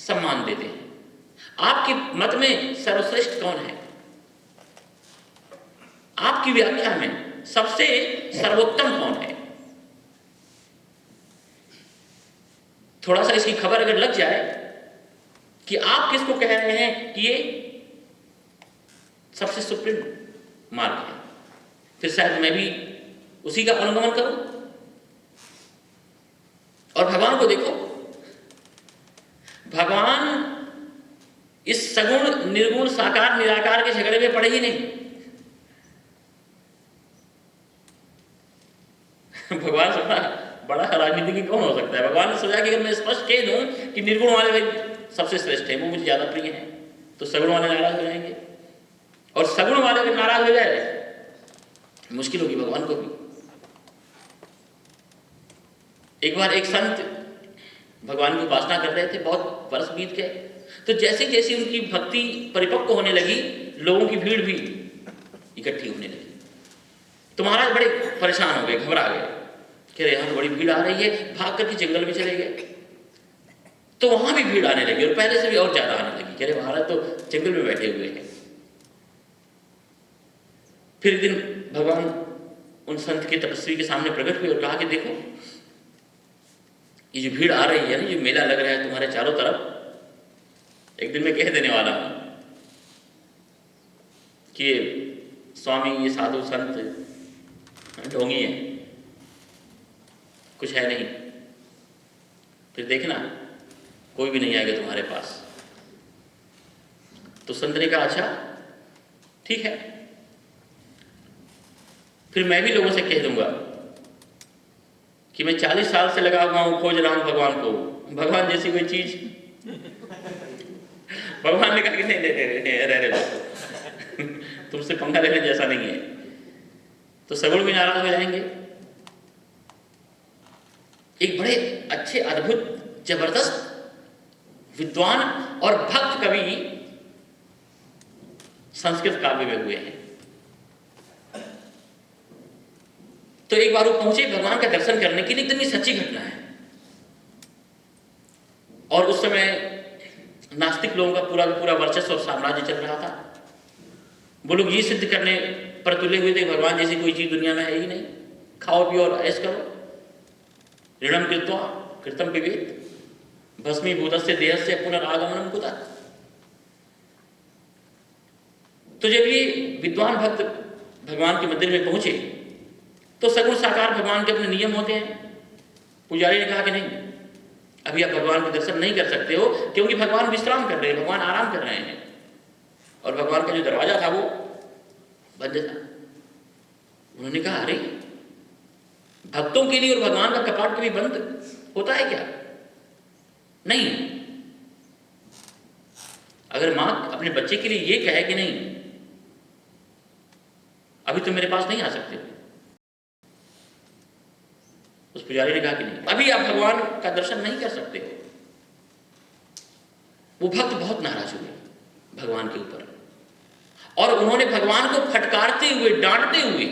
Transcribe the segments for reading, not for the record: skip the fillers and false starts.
सम्मान देते हैं। आपके मत में सर्वश्रेष्ठ कौन है? आपकी व्याख्या में सबसे सर्वोत्तम कौन है? थोड़ा सा इसकी खबर अगर लग जाए कि आप किसको कह रहे हैं कि ये सबसे सुप्रीम मार्ग है, फिर शायद मैं भी उसी का अनुगमन करूं। और भगवान को देखो, भगवान इस सगुण निर्गुण साकार निराकार के झगड़े में पड़े ही नहीं। भगवान सोचा बड़ा राजनीतिक कौन हो सकता है? भगवान ने सोचा कि अगर मैं स्पष्ट कह दूं कि निर्गुण वाले भाई सबसे श्रेष्ठ है, वो मुझे ज्यादा प्रिय है, तो सगुण वाले नाराज हो जाएंगे, और सगुण वाले अगर नाराज हो जाए मुश्किल होगी भगवान को भी। एक बार एक संत भगवान की उपासना कर रहे थे, बहुत वर्ष बीत गए, तो जैसे जैसे उनकी भक्ति परिपक्व होने लगी, लोगों की भीड़ भी इकट्ठी होने लगी। तो महाराज बड़े परेशान हो गए, घबरा गए, कह रहे यहाँ तो बड़ी भीड़ आ रही है, भाग करके जंगल में चले गए। तो वहां भी भीड़ आने लगी और पहले से भी और ज्यादा आने लगी। कह रहे महाराज तो जंगल में बैठे हुए हैं। फिर एक दिन भगवान उन संत के तपस्वी के सामने प्रकट हुए और कहा कि देखो ये जो भीड़ आ रही है ना, जो मेला लग रहा है तुम्हारे चारों तरफ, एक दिन मैं कह देने वाला हूं कि स्वामी ये साधु संत ढोंगी है, कुछ है नहीं, फिर देखना कोई भी नहीं आएगा तुम्हारे पास। तो संत ने कहा अच्छा ठीक है, फिर मैं भी लोगों से कह दूंगा कि मैं 40 साल से लगा हुआ हूं, खोज रहा हूं भगवान को, भगवान जैसी कोई चीज। भगवान ने कहा कि नहीं रह तुमसे पंखा लेने जैसा नहीं है। तो सगुण भी नाराज हो जाएंगे। एक बड़े अच्छे अद्भुत जबरदस्त विद्वान और भक्त कवि संस्कृत काव्य में हुए हैं। तो एक बार वो पहुंचे भगवान का दर्शन करने के लिए, एकदम ये सच्ची घटना है। और उस समय नास्तिक लोगों का पूरा पूरा वर्चस्व और साम्राज्य चल रहा था। वो लोग ये सिद्ध करने पर तुले हुए थे भगवान जैसी कोई चीज दुनिया में है ही नहीं, खाओ पियो और ऐश करो, ऋणम कृत्वा कृतम पिबेत भस्मीभूतस्य देहस्य पुनरागमनम कुतः। तो जब ये विद्वान भक्त भगवान के मंदिर में पहुंचे तो सगुण साकार भगवान के अपने नियम होते हैं। पुजारी ने कहा कि नहीं, अभी आप भगवान के दर्शन नहीं कर सकते हो, क्योंकि भगवान विश्राम कर रहे हैं, भगवान आराम कर रहे हैं। और भगवान का जो दरवाजा था वो बंद था। उन्होंने कहा अरे भक्तों के लिए और भगवान का कपाट कभी बंद होता है क्या? नहीं। अगर मां अपने बच्चे के लिए ये कहे कि नहीं अभी तुम मेरे पास नहीं आ सकते, उस पुजारी ने कहा कि नहीं, अभी आप भगवान का दर्शन नहीं कर सकते हो। वो भक्त बहुत नाराज हुए भगवान के ऊपर, और उन्होंने भगवान को फटकारते हुए, डांटते हुए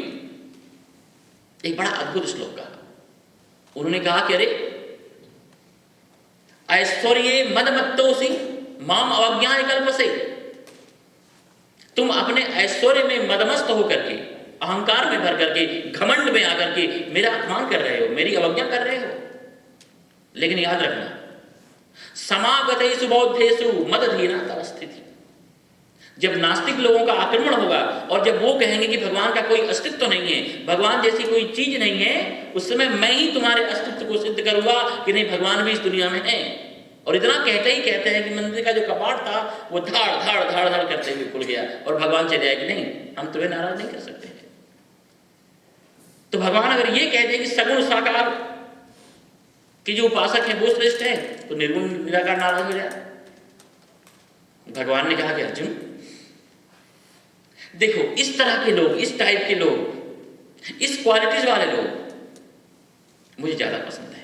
एक बड़ा अद्भुत श्लोक कहा। उन्होंने कहा कि अरे ऐश्वर्ये मदमत्तोसि माम अवज्ञाय कल्पसे, तुम अपने ऐश्वर्य में मदमस्त होकर के, अहंकार में भर करके, घमंड में आकर के मेरा अपमान कर रहे हो, मेरी अवज्ञा कर रहे हो। लेकिन याद रखना, समागतेषु बौद्धेषु मदधीना तव स्थिति। जब नास्तिक लोगों का आक्रमण होगा और जब वो कहेंगे कि भगवान का कोई अस्तित्व तो नहीं है, भगवान जैसी कोई चीज नहीं है, उस समय मैं ही तुम्हारे अस्तित्व को सिद्ध करूंगा कि नहीं भगवान भी इस दुनिया में है। और इतना कहते ही कहते हैं कि मंदिर का जो कपाट था वो धाड़ धाड़ धाड़ धाड़ करते हुए खुल गया और भगवान चले आए कि नहीं, हम तुम्हें नाराज नहीं कर सकते। तो भगवान अगर ये कह दे कि सगुण साकार के जो उपासक है वो श्रेष्ठ है, तो निर्गुण निराकार नाराज हो जाए। भगवान ने कहा कि अर्जुन देखो, इस तरह के लोग, इस टाइप के लोग, इस क्वालिटीज वाले लोग मुझे ज्यादा पसंद है।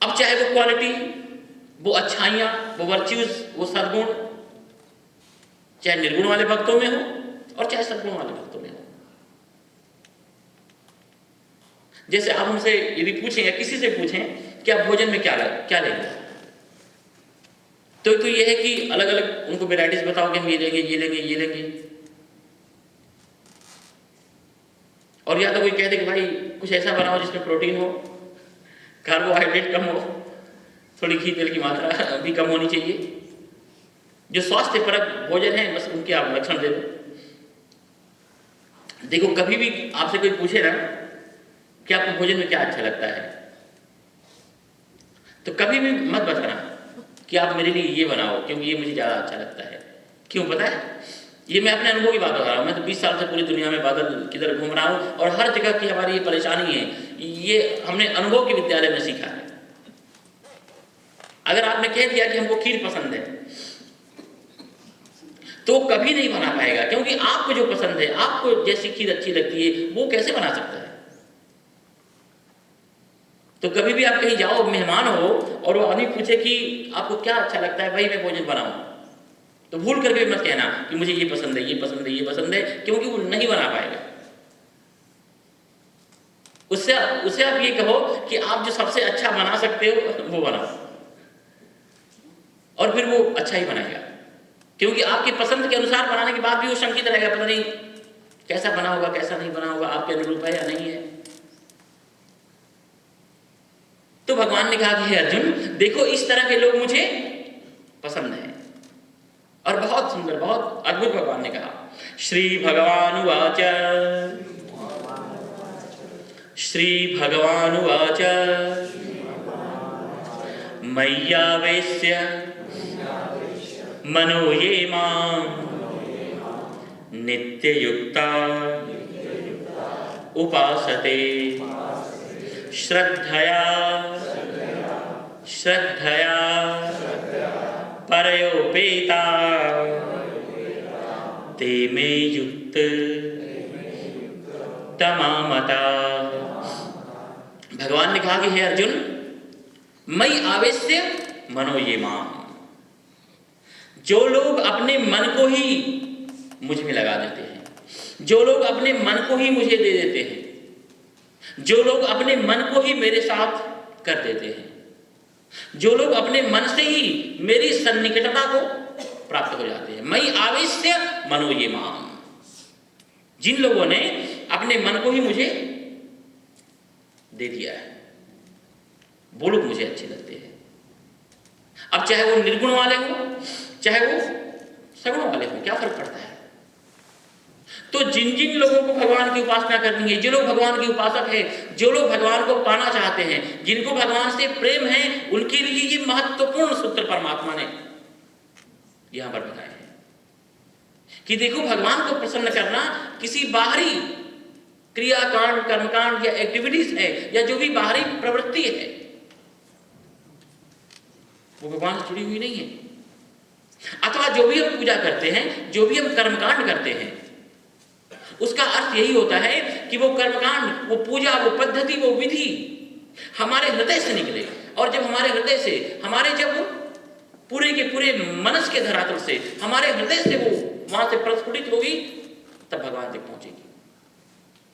अब चाहे वो क्वालिटी, वो अच्छाइयां, वो वर्च्यूज, वो सद्गुण चाहे निर्गुण वाले भक्तों में हो और चाहे सद्गुण वाले भक्तों में हो। जैसे आप हमसे यदि पूछें या किसी से पूछें कि आप भोजन में क्या लेंगे। तो ये है कि अलग अलग उनको वेराइटीज बताओ कि हम ये लेंगे, ये लेंगे, ये लेंगे। और या तो कोई कह दे कि भाई कुछ ऐसा बनाओ जिसमें प्रोटीन हो, कार्बोहाइड्रेट कम हो, थोड़ी घी तेल की मात्रा भी कम होनी चाहिए। जो स्वास्थ्यपरक भोजन है बस उनके आप लक्षण दे दो। देखो कभी भी आपसे कोई पूछे ना कि आपको भोजन में क्या अच्छा लगता है, तो कभी भी मत बताना कि आप मेरे लिए ये बनाओ क्योंकि ये मुझे ज़्यादा अच्छा लगता है। क्यों पता है? ये मैं अपने अनुभव की बात बता रहा हूँ। मैं तो 20 साल से पूरी दुनिया में बादल किधर घूम रहा हूँ और हर जगह की हमारी ये परेशानी है, ये हमने अनुभव के विद्यालय में सीखा है। अगर आपने कह दिया कि हमको खीर पसंद है तो कभी नहीं बना पाएगा, क्योंकि आपको जो पसंद है, आपको जैसी खीर अच्छी लगती है वो कैसे बना सकता है। तो कभी भी आप कहीं जाओ, मेहमान हो और वो आदमी पूछे कि आपको क्या अच्छा लगता है, भाई मैं भोजन बनाऊं, तो भूल करके मत कहना कि मुझे ये पसंद है, ये पसंद है, ये पसंद है, क्योंकि वो नहीं बना पाएगा। उससे आप ये कहो कि आप जो सबसे अच्छा बना सकते हो वो बनाओ, और फिर वो अच्छा ही बनाएगा। क्योंकि आपकी पसंद के अनुसार बनाने के बाद भी वो शंकित रहेगा, पता नहीं कैसा बना होगा, कैसा नहीं बना होगा, आपके अनुरूप है या नहीं है। तो भगवान ने कहा कि हे अर्जुन, देखो इस तरह के लोग मुझे पसंद हैं। और बहुत सुंदर, बहुत अद्भुत भगवान ने कहा। श्री भगवान उवाच, श्री भगवान उवाच, मय्यावेश्य मनो ये मां नित्ययुक्ता उपासते श्रद्धया परयोपेता ते मे युक्त तमामता। भगवान ने कहा कि हे अर्जुन, मयि आवेश्य मनो ये मां, जो लोग अपने मन को ही मुझ में लगा देते हैं, जो लोग अपने मन को ही मुझे दे देते हैं, जो लोग अपने मन को ही मेरे साथ कर देते हैं, जो लोग अपने मन से ही मेरी सन्निकटता को प्राप्त हो जाते हैं। मयि आवेश्य मनो ये मां, जिन लोगों ने अपने मन को ही मुझे दे दिया है, वो लोग मुझे अच्छे लगते हैं। अब चाहे वो निर्गुण वाले हो, चाहे वो सगुण वाले हो, क्या फर्क पड़ता है। तो जिन जिन लोगों को भगवान की उपासना करनी है, जो लोग भगवान के उपासक हैं, जो लोग भगवान को पाना चाहते हैं, जिनको भगवान से प्रेम है, उनके लिए ये महत्वपूर्ण सूत्र परमात्मा ने यहां पर बताए हैं कि देखो, भगवान को प्रसन्न करना किसी बाहरी क्रियाकांड, कर्मकांड या एक्टिविटीज है, या जो भी बाहरी प्रवृत्ति है, वो भगवान से जुड़ी हुई नहीं है। अथवा जो भी हम पूजा करते हैं, जो भी हम कर्मकांड करते हैं, उसका अर्थ यही होता है कि वो कर्मकांड, वो पूजा, वो पद्धति, वो विधि हमारे हृदय से निकले। और जब हमारे हृदय से, जब पूरे के पूरे मनस के धरातल से, हमारे हृदय से वो वहां से प्रस्फुटित होगी, तब भगवान तक पहुंचेगी।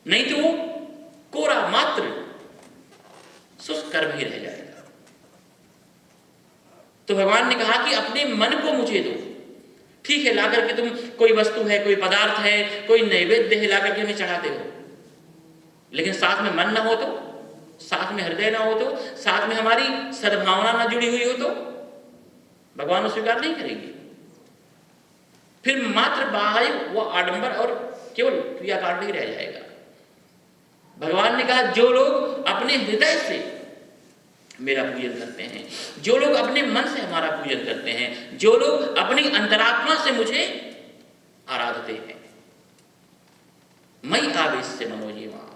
नहीं तो वो कोरा मात्र शुष्क कर्म ही रह जाएगा। तो भगवान ने कहा कि अपने मन को मुझे दो। ठीक है, लाकर के तुम कोई वस्तु है, कोई पदार्थ है, कोई नैवेद्य है, लाकर के हमें चढ़ाते हो, लेकिन साथ में मन ना हो तो, साथ में हृदय ना हो तो, साथ में हमारी सद्भावना ना जुड़ी हुई हो तो भगवान स्वीकार नहीं करेंगे। फिर मात्र बाह्य वो आडंबर और केवल क्रियाकांड ही रह जाएगा। भगवान ने कहा, जो लोग अपने हृदय से मेरा पूजन करते हैं, जो लोग अपने मन से हमारा पूजन करते हैं, जो लोग अपनी अंतरात्मा से मुझे आराधते हैं, मयि आवेश्य मनो ये मां।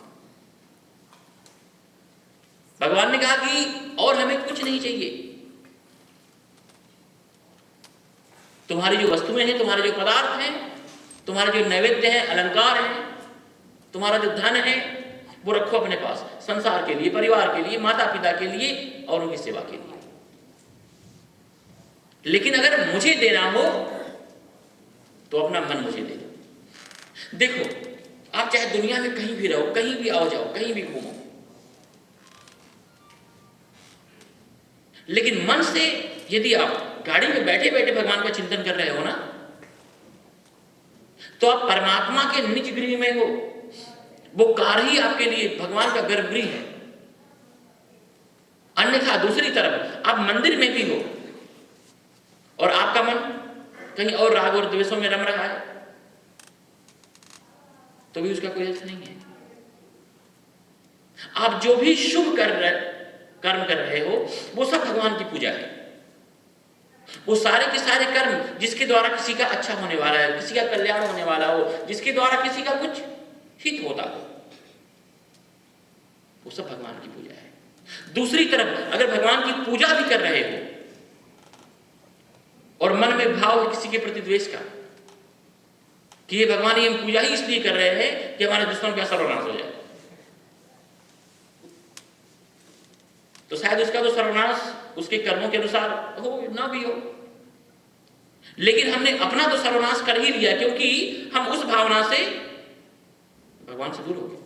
भगवान ने कहा कि और हमें कुछ नहीं चाहिए। तुम्हारी जो वस्तुएं हैं, तुम्हारे जो पदार्थ हैं, तुम्हारे जो नैवेद्य हैं, अलंकार हैं, तुम्हारा जो धन है, वो रखो अपने पास, संसार के लिए, परिवार के लिए, माता पिता के लिए और उनकी सेवा के लिए। लेकिन अगर मुझे देना हो तो अपना मन मुझे दे दो। देखो, आप चाहे दुनिया में कहीं भी रहो, कहीं भी आओ जाओ, कहीं भी घूमो, लेकिन मन से यदि आप गाड़ी में बैठे बैठे भगवान का चिंतन कर रहे हो ना, तो आप परमात्मा के निज गृह में हो। वो कार ही आपके लिए भगवान का गर्भगृह है। अन्यथा दूसरी तरफ आप मंदिर में भी हो और आपका मन कहीं और राग और द्वेषों में रम रहा है, तो भी उसका कोई अर्थ नहीं है। आप जो भी शुभ कर्म कर रहे हो वो सब भगवान की पूजा है। वो सारे के सारे कर्म जिसके द्वारा किसी का अच्छा होने वाला है, किसी का कल्याण होने वाला हो, जिसके द्वारा किसी का कुछ हित होता हो, वो सब भगवान की पूजा है। दूसरी तरफ अगर भगवान की पूजा भी कर रहे हो और मन में भाव है किसी के प्रति द्वेष का, कि ये भगवान ये पूजा ही इसलिए कर रहे हैं कि हमारे दुश्मन का सर्वनाश हो जाए, तो शायद उसका तो सर्वनाश उसके कर्मों के अनुसार हो ना भी हो, लेकिन हमने अपना तो सर्वनाश कर ही लिया, क्योंकि हम उस भावना से भगवान से दूर हो गए।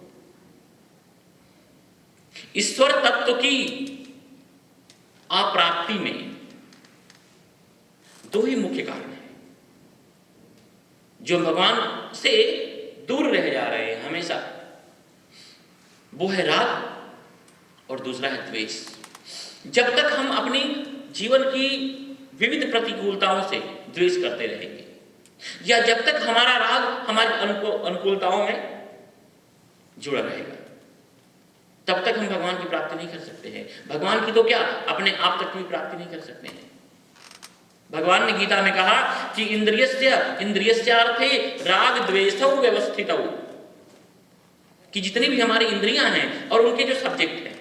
ईश्वर तत्व की अप्राप्ति में दो ही मुख्य कारण हैं जो भगवान से दूर रह जा रहे हैं हमेशा। वो है राग और दूसरा है द्वेष। जब तक हम अपनी जीवन की विविध प्रतिकूलताओं से द्वेष करते रहेंगे, या जब तक हमारा राग हमारी अनुकूलताओं में जुड़ा रहेगा, तब तक हम भगवान की प्राप्ति नहीं कर सकते हैं। भगवान की तो क्या, अपने आप तक की प्राप्ति नहीं कर सकते हैं। भगवान ने गीता में कहा कि इंद्रियस्यार्थे राग द्वेषौ व्यवस्थितौ, कि जितनी भी हमारी इंद्रियां हैं और उनके जो सब्जेक्ट हैं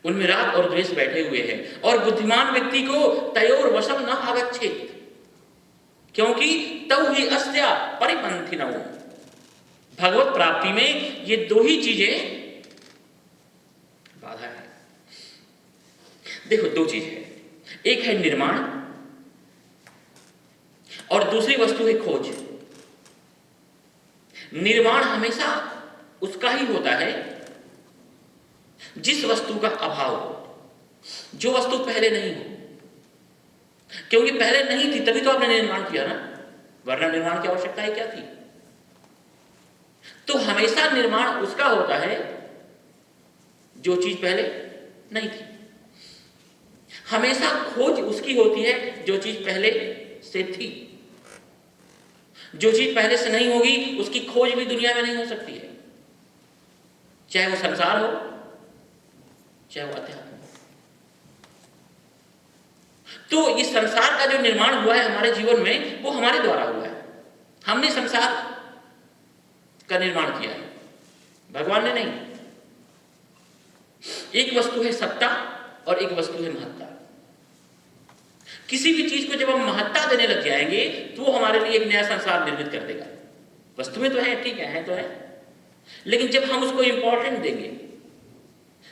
उनमें राग और द्वेष बैठे हुए हैं, और बुद्धिमान व्यक्ति को तयोर वशम न आगच्छेत, क्योंकि तौ ही अस्या परिपंथिनौ। भगवत प्राप्ति में ये दो ही चीजें बाधा है। देखो, दो चीज है, एक है निर्माण और दूसरी वस्तु है खोज। निर्माण हमेशा उसका ही होता है जिस वस्तु का अभाव हो, जो वस्तु पहले नहीं हो, क्योंकि पहले नहीं थी तभी तो आपने निर्माण किया ना, वरना निर्माण की आवश्यकता ही क्या थी। तो हमेशा निर्माण उसका होता है जो चीज पहले नहीं थी। हमेशा खोज उसकी होती है जो चीज पहले से थी। जो चीज पहले से नहीं होगी उसकी खोज भी दुनिया में नहीं हो सकती है, चाहे वो संसार हो चाहे वो अध्यात्म हो। तो इस संसार का जो निर्माण हुआ है हमारे जीवन में, वो हमारे द्वारा हुआ है। हमने संसार का निर्माण किया है, भगवान ने नहीं। एक वस्तु है सत्ता और एक वस्तु है महत्ता। किसी भी चीज को जब हम महत्ता देने लग जाएंगे तो वो हमारे लिए एक नया संसार निर्मित कर देगा। वस्तुएं तो है, ठीक है तो है, लेकिन जब हम उसको इंपॉर्टेंट देंगे,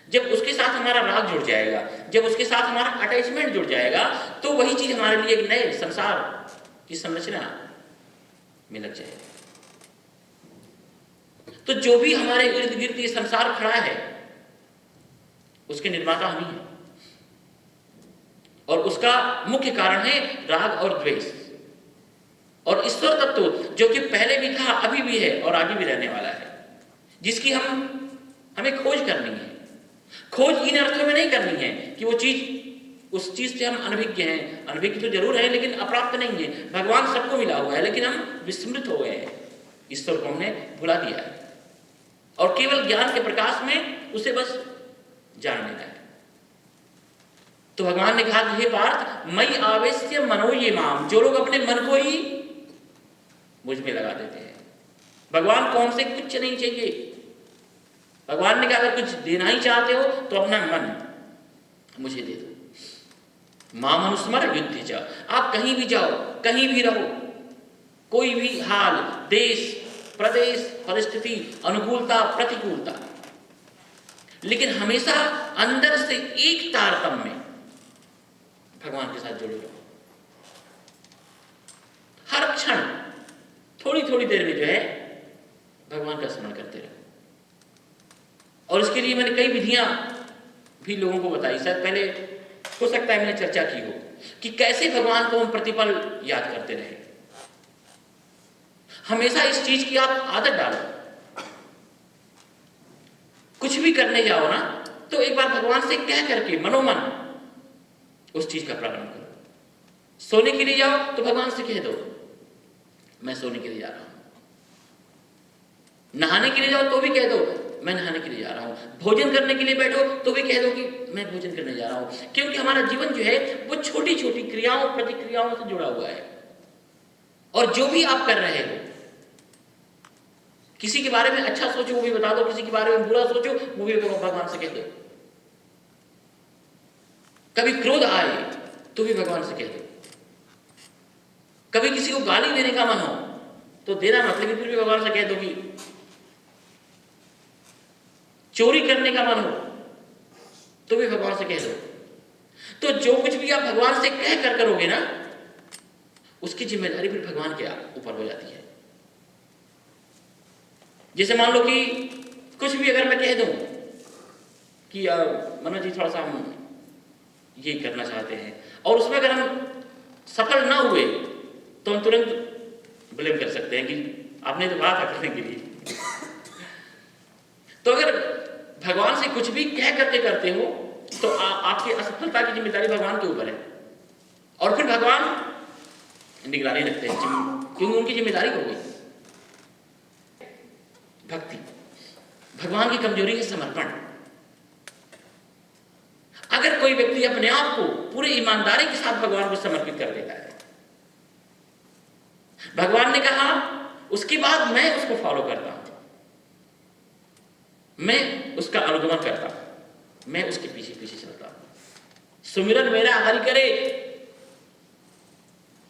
जब उसके साथ हमारा राग जुड़ जाएगा, जब उसके साथ हमारा अटैचमेंट जुड़ जाएगा, तो वही चीज हमारे लिए एक नए संसार की संरचना में लग जाएगी। तो जो भी हमारे इर्द गिर्द ये संसार खड़ा है उसके निर्माता हम ही हैं, और उसका मुख्य कारण है राग और द्वेष। और ईश्वर तत्व जो कि पहले भी था, अभी भी है और आगे भी रहने वाला है, जिसकी हमें खोज करनी है। खोज इन अर्थों में नहीं करनी है कि वो चीज, उस चीज से हम अनभिज्ञ हैं। अनभिज्ञ तो जरूर है लेकिन अप्राप्त नहीं है। भगवान सबको मिला हुआ है लेकिन हम विस्मृत हो गए हैं, ईश्वर को हमने भुला दिया है, और केवल ज्ञान के प्रकाश में उसे बस जानने का है। तो भगवान ने कहा कि हे पार्थ, मयि आवेश्य मनो ये माम, जो लोग अपने मन को ही मुझ में लगा देते हैं। भगवान को हमसे कुछ नहीं चाहिए। भगवान ने कहा अगर कुछ देना ही चाहते हो तो अपना मन मुझे दे दो। माम अनुस्मर युद्ध च, आप कहीं भी जाओ, कहीं भी रहो, कोई भी हाल, देश, प्रदेश, परिस्थिति, अनुकूलता, प्रतिकूलता, लेकिन हमेशा अंदर से एक तारतम्य में भगवान के साथ जुड़े रहो। हर क्षण थोड़ी थोड़ी देर में जो है भगवान का स्मरण करते रहो। और इसके लिए मैंने कई विधियां भी लोगों को बताई, शायद पहले हो सकता है मैंने चर्चा की हो, कि कैसे भगवान को हम प्रतिपल याद करते रहे। हमेशा इस चीज की आप आदत डालो, कुछ भी करने जाओ ना तो एक बार भगवान से कह करके मनोमन उस चीज का प्रारंभ करो। सोने के लिए जाओ तो भगवान से कह दो मैं सोने के लिए जा रहा हूं। नहाने के लिए जाओ तो भी कह दो मैं नहाने के लिए जा रहा हूं। भोजन करने के लिए बैठो तो भी कह दो कि मैं भोजन करने जा रहा हूं। क्योंकि हमारा जीवन जो है वो छोटी छोटी क्रियाओं प्रतिक्रियाओं से जुड़ा हुआ है। और जो भी आप कर रहे हो, किसी के बारे में अच्छा सोचो वो भी बता दो, किसी के बारे में बुरा सोचो वो भी भगवान से कह दो। कभी क्रोध आए तो भी भगवान से कह दो। कभी किसी को गाली देने का मन हो तो देना मत, लेकिन फिर भी भगवान से कह दो कि चोरी करने का मन हो तो भी भगवान से कह दो। तो जो कुछ भी आप भगवान से कह कर करोगे ना, उसकी जिम्मेदारी फिर भगवान के ऊपर हो जाती है। जैसे मान लो कि कुछ भी अगर मैं कह दूं कि मनोज जी थोड़ा सा हम ये करना चाहते हैं, और उसमें अगर हम सफल ना हुए तो हम तुरंत ब्लेम कर सकते हैं कि आपने तो कहा था करने के लिए। तो अगर भगवान से कुछ भी कह करके करते हो तो आपकी असफलता की जिम्मेदारी भगवान के ऊपर है, और फिर भगवान निगरानी रखते हैं क्योंकि उनकी जिम्मेदारी हो गई। भक्ति भगवान की कमजोरी है समर्पण। अगर कोई व्यक्ति अपने आप को पूरे ईमानदारी के साथ भगवान को समर्पित कर देता है, भगवान ने कहा उसके बाद मैं उसको फॉलो करता हूं, मैं उसका अनुगमन करता हूं, मैं उसके पीछे पीछे चलता हूं। सुमिरन मेरा हरि करे,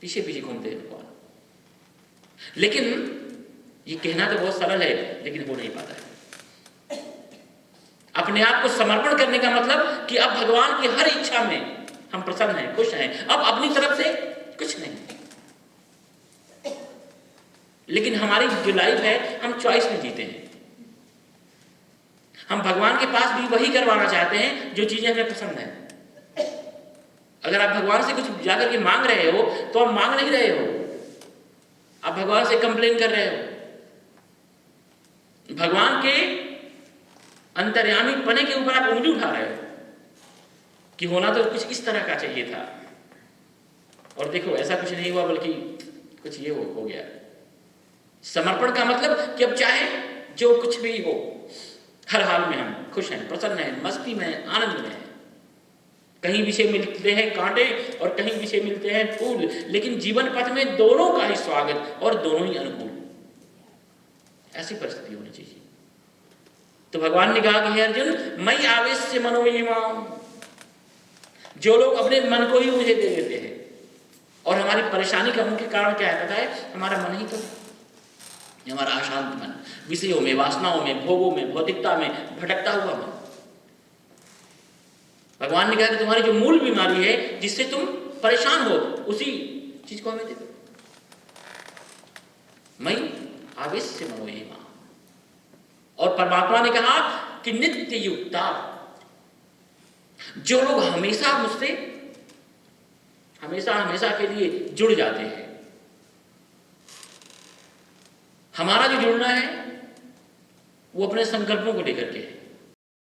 पीछे पीछे घूमते हैं भगवान। लेकिन ये कहना तो बहुत सरल है, लेकिन हो नहीं पाता है। अपने आप को समर्पण करने का मतलब कि अब भगवान की हर इच्छा में हम प्रसन्न हैं, खुश हैं, अब अपनी तरफ से कुछ नहीं। लेकिन हमारी जो लाइफ है हम चॉइस में जीते हैं। हम भगवान के पास भी वही करवाना चाहते हैं जो चीजें हमें पसंद है। अगर आप भगवान से कुछ जाकर के मांग रहे हो तो आप मांग नहीं रहे हो, आप भगवान से कंप्लेन कर रहे हो। भगवान के अंतर्यामी पने के ऊपर आप उंगली उठा रहे हो कि होना तो कुछ इस तरह का चाहिए था, और देखो ऐसा कुछ नहीं हुआ, बल्कि कुछ ये हो गया। समर्पण का मतलब कि अब चाहे जो कुछ भी हो, हर हाल में हम खुश हैं, प्रसन्न हैं, मस्ती में, आनंद में हैं। कहीं विषय मिलते हैं कांटे और कहीं विषय मिलते हैं फूल, लेकिन जीवन पथ में दोनों का ही स्वागत और दोनों ही अनुकूल। ऐसी परिस्थिति होनी चाहिए। तो भगवान ने कहा कि हे अर्जुन, मई आवेश से मनोयिमाम, जो लोग अपने मन को ही मुझे दे देते हैं, और हमारी परेशानी का मुख्य कारण क्या है पता है? हमारा मन ही तो, हमारा अशांत मन, विषयों में, वासनाओं में, भोगों में, भौतिकता में भटकता हुआ मन। भगवान ने कहा कि तुम्हारी जो मूल बीमारी है जिससे तुम परेशान हो, उसी चीज को हमें दे दो। मई आवेश से मनोयिमा। और परमात्मा ने कहा कि नित्य युक्ता, जो लोग हमेशा मुझसे हमेशा के लिए जुड़ जाते हैं। हमारा जो जुड़ना है वो अपने संकल्पों को लेकर के है।